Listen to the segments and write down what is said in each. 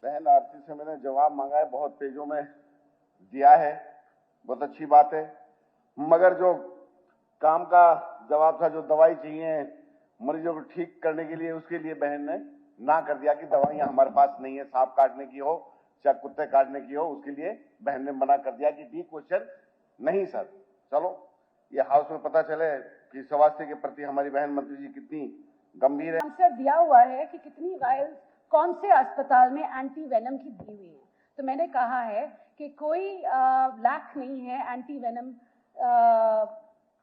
बहन आरती से मैंने जवाब मांगा है, बहुत पेजों में दिया है, बहुत अच्छी बात है। मगर जो काम का जवाब था, जो दवाई चाहिए मरीजों को ठीक करने के लिए, उसके लिए बहन ने ना कर दिया कि दवाइयां हमारे पास नहीं है, सांप काटने की हो चाहे कुत्ते काटने की हो, उसके लिए बहन ने मना कर दिया कि डी क्वेश्चन नहीं सर। चलो, ये हाउस में पता चले कि स्वास्थ्य के प्रति हमारी बहन मंत्री जी कितनी गंभीर है। आंसर दिया हुआ है कि कितनी वायल्स कौन से अस्पताल में एंटी वेनम की दी हुई है, तो मैंने कहा है कि कोई लैक नहीं है एंटी वेनम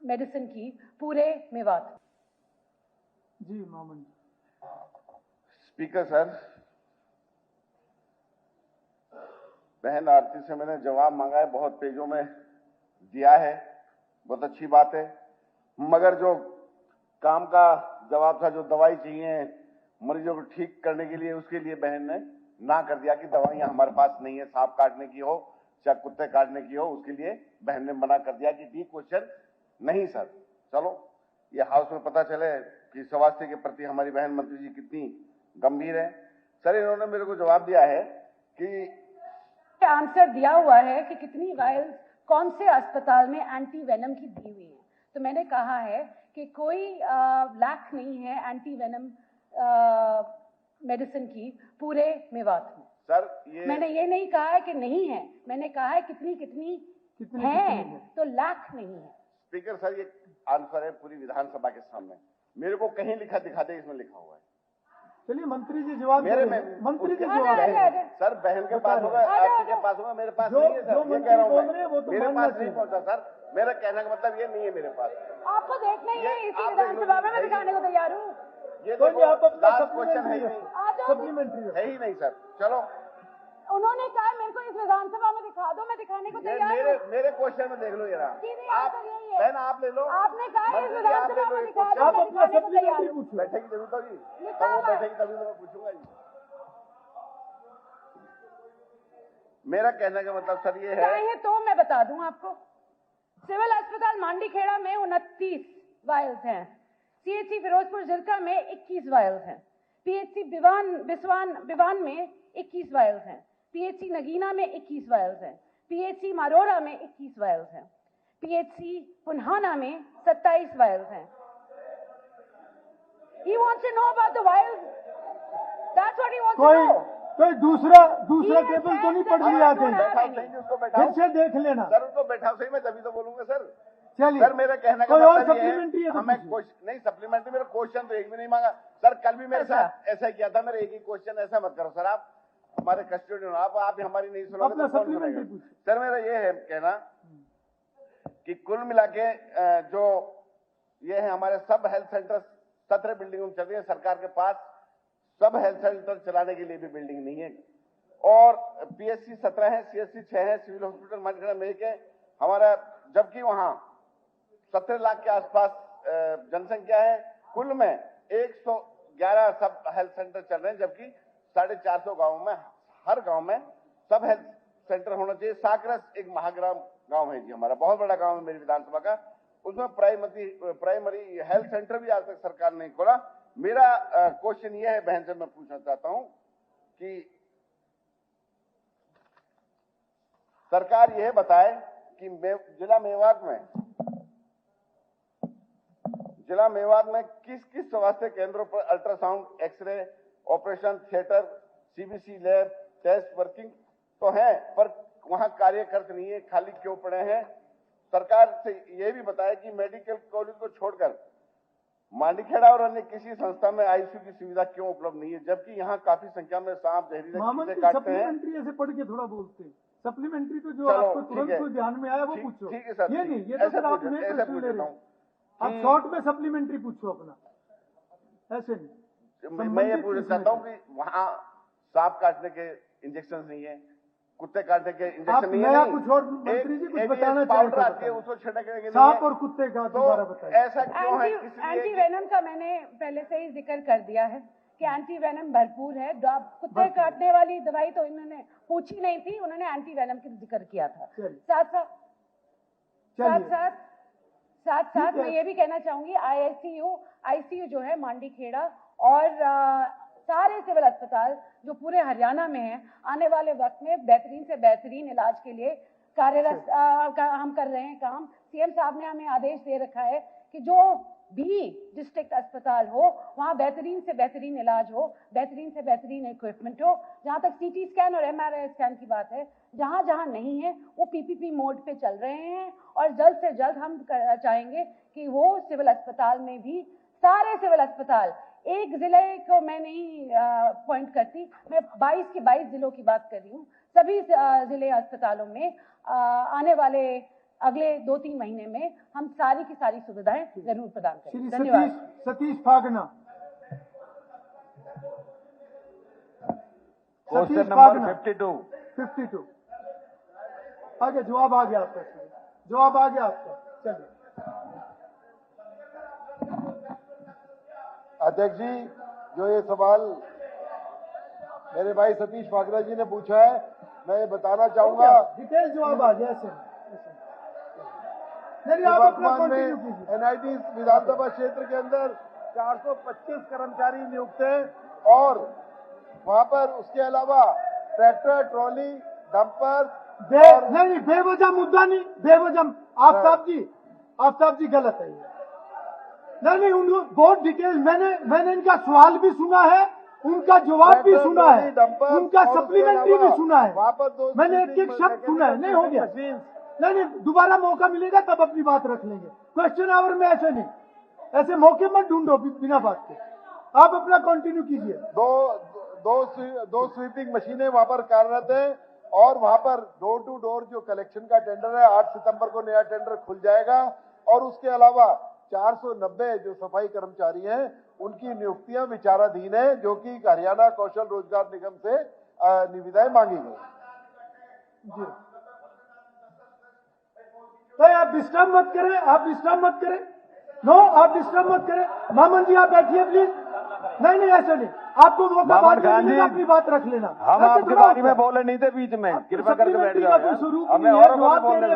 मेडिसिन की पूरे मेवात। जी मामन। स्पीकर सर, बहन आरती से मैंने जवाब मांगा है, बहुत पेजों में दिया है, बहुत अच्छी बात है। मगर जो काम का जवाब था, जो दवाई चाहिए मरीजों को ठीक करने के लिए, उसके लिए बहन ने ना कर दिया कि दवाइयां हमारे पास नहीं है, सांप काटने की हो चाहे कुत्ते काटने की हो, उसके लिए बहन ने मना कर दिया कि डी क्वेश्चन नहीं सर। चलो, ये हाउस में पता चले कि स्वास्थ्य के प्रति हमारी बहन मंत्री जी कितनी गंभीर है। सर, इन्होंने मेरे को जवाब दिया है कि आंसर दिया हुआ है कि कितनी वायल्स कौन से अस्पताल में एंटी वेनम की दी हुई है, तो मैंने कहा है कि कोई लैक नहीं है एंटी वेनम मेडिसिन की पूरे मेवात में। सर, मैंने ये नहीं कहा है कि नहीं है, मैंने कहा है कितनी है, तो लैक नहीं है। स्पीकर सर, ये आंसर है पूरी विधानसभा के सामने, मेरे को कहीं लिखा दिखा दे, इसमें लिखा हुआ है। चलिए मंत्री जी जवाब मेरे में मंत्री जी जवाब है सर, बहन के पास होगा, आपके के पास होगा, मेरे पास नहीं है सर, ये कह रहा हूँ मैं, मेरे पास नहीं पहुंचा सर। मेरा कहने का मतलब ये नहीं है मेरे पास। आपको देखना ही है, इसी विधानसभा में मैं दिखाने को तैयार हूँ। ये तो लास्ट क्वेश्चन है ही नहीं, सप्लीमेंट्री है ही नहीं सर। चलो, उन्होंने कहा मेरे को इस विधानसभा में दिखा दो, मैं दिखाने को तैयार हूँ। मेरे क्वेश्चन में देख लो जरा, आप बहन आप ले लो, आपने कहा इस विधानसभा में दिखा दो, आप मैं अपना दिखाने को तैयार सप्लीमेंट्री हूँ। पूछो। बैठेगी जरूर तो जी, तब वो बैठेगी तभी तो मैं पूछूंगा जी। मेरा कहने का मतलब सर ये है, चाहिए तो मैं बता दूं आपको, सिविल अस्पताल मांडीखेड़ा में 29 वायल्स हैं, सीएचसी फिरोजपुर जिरका में 21 वायल्स हैं, पीएचसी बिवान में 21 वायल्स हैं, पीएचसी नगीना में 21 वायल्स हैं, पीएचसी मारोरा में 21 वायल्स हैं, पीएचसी पुन्हाना में 27 वायल्स हैं। He wants to know about the vials. That's what he wants to know. कोई दूसरा टेबल तो नहीं पड़ लिया फिर से देख लेना सर, उसको बैठा सही, मैं तभी तो बोलूंगा सर। चलिए सर, मेरा कहने का मतलब ये है, हमें नहीं सप्लीमेंट्री, मेरा क्वेश्चन तो एक भी नहीं मांगा सर। कल भी मेरे साथ ऐसा किया था, मेरा एक ही क्वेश्चन, ऐसा मत करो सर, आप हमारे कस्टोडियन, आप हमारी नहीं सुनोगे तो कौन सुनेगा। सर, मेरा ये है कहना कि कुल मिला के जो ये है, हमारे सब हेल्थ सेंटर 17 बिल्डिंगों में चल रही है, सरकार के पास सब हेल्थ सेंटर चलाने के लिए भी बिल्डिंग नहीं है, और पीएचसी 17 है, सीएचसी 6 है, सिविल हॉस्पिटल मानखेड़ा में 1 है हमारा, जबकि वहां 17 लाख के आसपास जनसंख्या है। कुल में 111 सब हेल्थ सेंटर चल रहे हैं, जबकि 450 गांवों में, हर गांव में सब हेल्थ सेंटर होना चाहिए। साकरस एक महाग्राम गांव है जी हमारा, बहुत बड़ा गांव है मेरी विधानसभा का, उसमें प्राइमरी हेल्थ सेंटर भी आज तक सरकार नहीं खोला। मेरा क्वेश्चन ये है, बहन से मैं पूछना चाहता हूं कि सरकार यह बताए कि जिला मेवात में किस किस स्वास्थ्य केंद्रों पर ultrasound, x-ray, operation theatre, CBC lab, test working तो है, पर वहां कार्यकर्ता नहीं है, खाली क्यों पड़े हैं। सरकार से यह भी बताया कि मेडिकल कॉलेज को छोड़कर मांडीखेड़ा और अन्य किसी संस्था में आईसीयू की सुविधा क्यों उपलब्ध नहीं है, जबकि यहाँ काफी संख्या में सांप जहरीले कीड़े काटते हैं। सप्लीमेंट्री ऐसे पढ़ के थोड़ा बोलते हैं, सप्लीमेंट्री तो जो आपको तुरंत ध्यान में आया वो पूछो। ठीक है सर, ये नहीं, ये तो सर आप नए प्रश्न ले रहे हो, आप शॉर्ट में सप्लीमेंट्री पूछो अपना, ऐसे नहीं। मैं ये पूछना चाहता हूँ कि वहाँ सांप काटने के इंजेक्शन नहीं है, कुत्ते काटने के इंजेक्शन नहीं है, कुछ और मंत्री जी कुछ बताना पाउडर आती है उसको छिड़कने के लिए, सांप और कुत्ते का दोबारा बताइए। ऐसा क्यों है? एंटी वेनम का मैंने पहले से ही जिक्र कर दिया है कि एंटी वेनम भरपूर है। कुत्ते काटने वाली दवाई तो इन्होंने पूछी नहीं थी, उन्होंने एंटी वेनम का जिक्र किया था। साथ मैं ये भी कहना चाहूंगी, आईसीयू जो है मांडीखेड़ा और सारे सिविल अस्पताल जो पूरे हरियाणा में हैं, आने वाले वक्त में बेहतरीन से बेहतरीन इलाज के लिए कार्यरत हम कर रहे हैं काम। सीएम साहब ने हमें आदेश दे रखा है कि जो भी डिस्ट्रिक्ट अस्पताल हो वहाँ बेहतरीन से बेहतरीन इलाज हो, बेहतरीन से बेहतरीन इक्विपमेंट हो। जहाँ तक सीटी स्कैन और एमआरआई स्कैन की बात है, जहाँ जहाँ नहीं है वो पीपीपी मोड पे चल रहे हैं, और जल्द से जल्द हम चाहेंगे कि वो सिविल अस्पताल में भी, सारे सिविल अस्पताल, एक जिले को मैं नहीं पॉइंट करती, मैं 22 के 22 जिलों की बात कर रही हूँ, सभी जिले अस्पतालों में आने वाले अगले 2-3 महीने में हम सारी की सारी सुविधाएं जरूर प्रदान करेंगे। धन्यवाद। सतीश फागना। Question number 52। आगे जवाब आ गया आपका, जवाब आ गया आपका, चलिए। अध्यक्ष जी, जो ये सवाल मेरे भाई सतीश फागना जी ने पूछा है, मैं ये बताना चाहूंगा। डिटेल जवाब आ गया। ऐसे वर्तमान में एनआईटी विधानसभा क्षेत्र के अंदर 425 कर्मचारी नियुक्त हैं, और वहां पर उसके अलावा ट्रैक्टर, ट्रॉली, डंपर नहीं, बेवजह मुद्दा नहीं, बेवजह। आफ्ताब जी गलत है ये। नहीं, बहुत डिटेल, मैंने इनका सवाल भी सुना है, उनका जवाब भी सुना है, उनका सप्लीमेंट्री भी सुना है, मैंने एक शब्द सुना है। नहीं हो गया, नहीं, दोबारा मौका मिलेगा तब अपनी बात रख लेंगे। क्वेश्चन आवर में ऐसे नहीं, ऐसे मौके मत ढूंढो बिना बात के, आप अपना कंटिन्यू कीजिए। दो स्वीपिंग मशीनें वहां पर कार्यरत हैं, और वहां पर डोर टू डोर जो कलेक्शन का टेंडर है, 8 सितंबर को नया टेंडर खुल जाएगा, और उसके अलावा 490 जो सफाई कर्मचारी हैं उनकी नियुक्तियां विचाराधीन है, जो कि हरियाणा कौशल रोजगार निगम से निविदाएं मांगी गई। जी, तो आप डिस्टर्ब मत करें, आप डिस्टर्ब मत करें। मामन जी आप बैठिए प्लीज। नहीं, ऐसे नहीं, आपको मौका अपनी बात रख लेना। हम आपके बारे में बोले नहीं थे बीच में, कृपा करके बैठ जाओ।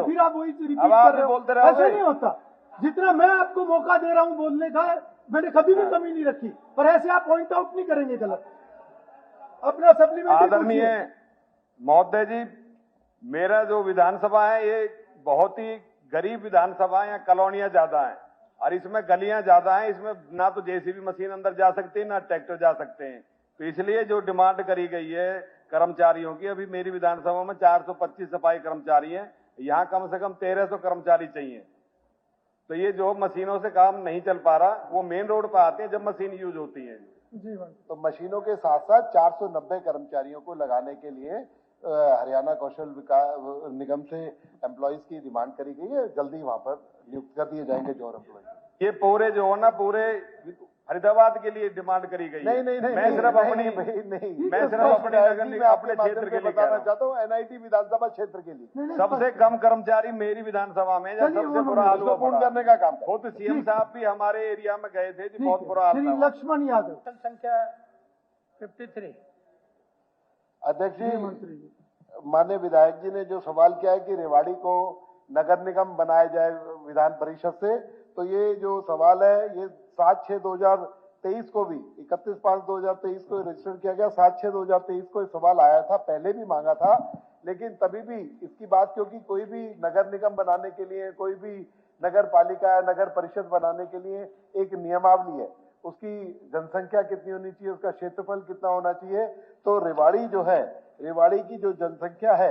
फिर आप वही रिपीट कर रहे हो, ऐसे नहीं होता। जितना मैं आपको मौका दे रहा हूं बोलने का, मैंने कभी भी कमी नहीं रखी, पर ऐसे आप पॉइंट आउट नहीं करेंगे गलत। अपना सप्लीमेंट्री। आदरणीय महोदय जी, मेरा जो विधानसभा है ये बहुत ही गरीब विधानसभा है, कॉलोनियां ज्यादा हैं और इसमें गलियां ज्यादा हैं, इसमें ना तो जेसीबी मशीन अंदर जा सकती है ना ट्रैक्टर जा सकते हैं। तो इसलिए जो डिमांड करी गई है कर्मचारियों की, अभी मेरी विधानसभा में 425 सफाई कर्मचारी हैं, यहाँ कम से कम 1300 कर्मचारी चाहिए। तो ये जो मशीनों से काम नहीं चल पा रहा, वो मेन रोड पर आते हैं जब मशीन यूज होती है। जी, तो मशीनों के साथ साथ 490 कर्मचारियों को लगाने के लिए हरियाणा कौशल विकास निगम से एम्प्लॉइज की डिमांड करी गई है, जल्दी वहां पर नियुक्त कर दिए जाएंगे जो एम्प्लॉइज। ये पूरे जो है ना, पूरे फरीदाबाद के लिए डिमांड करी गई है। नहीं, मैं सिर्फ अपने क्षेत्र के लिए बताना चाहता हूँ, एनआईटी विधानसभा क्षेत्र के लिए सबसे कम कर्मचारी मेरी विधानसभा में, सबसे बुरा हाल पूर्ण करने का काम। खुद सीएम साहब भी हमारे एरिया में गए थे, बहुत बुरा हाल था। लक्ष्मण यादव, संख्या 53। अध्यक्ष जी, माननीय विधायक जी ने जो सवाल किया है कि रेवाड़ी को नगर निगम बनाया जाए विधान परिषद से, तो ये जो सवाल है ये 7/6/2023 को भी 31/5/2023 को रजिस्टर किया गया। 7/6/2023 को ये सवाल आया था, पहले भी मांगा था, लेकिन तभी भी इसकी बात, क्योंकि कोई भी नगर निगम बनाने के लिए, कोई भी नगर पालिका, नगर परिषद बनाने के लिए एक नियमावली है, उसकी जनसंख्या कितनी होनी चाहिए, उसका क्षेत्रफल कितना होना चाहिए। तो रेवाड़ी जो है, रेवाड़ी की जो जनसंख्या है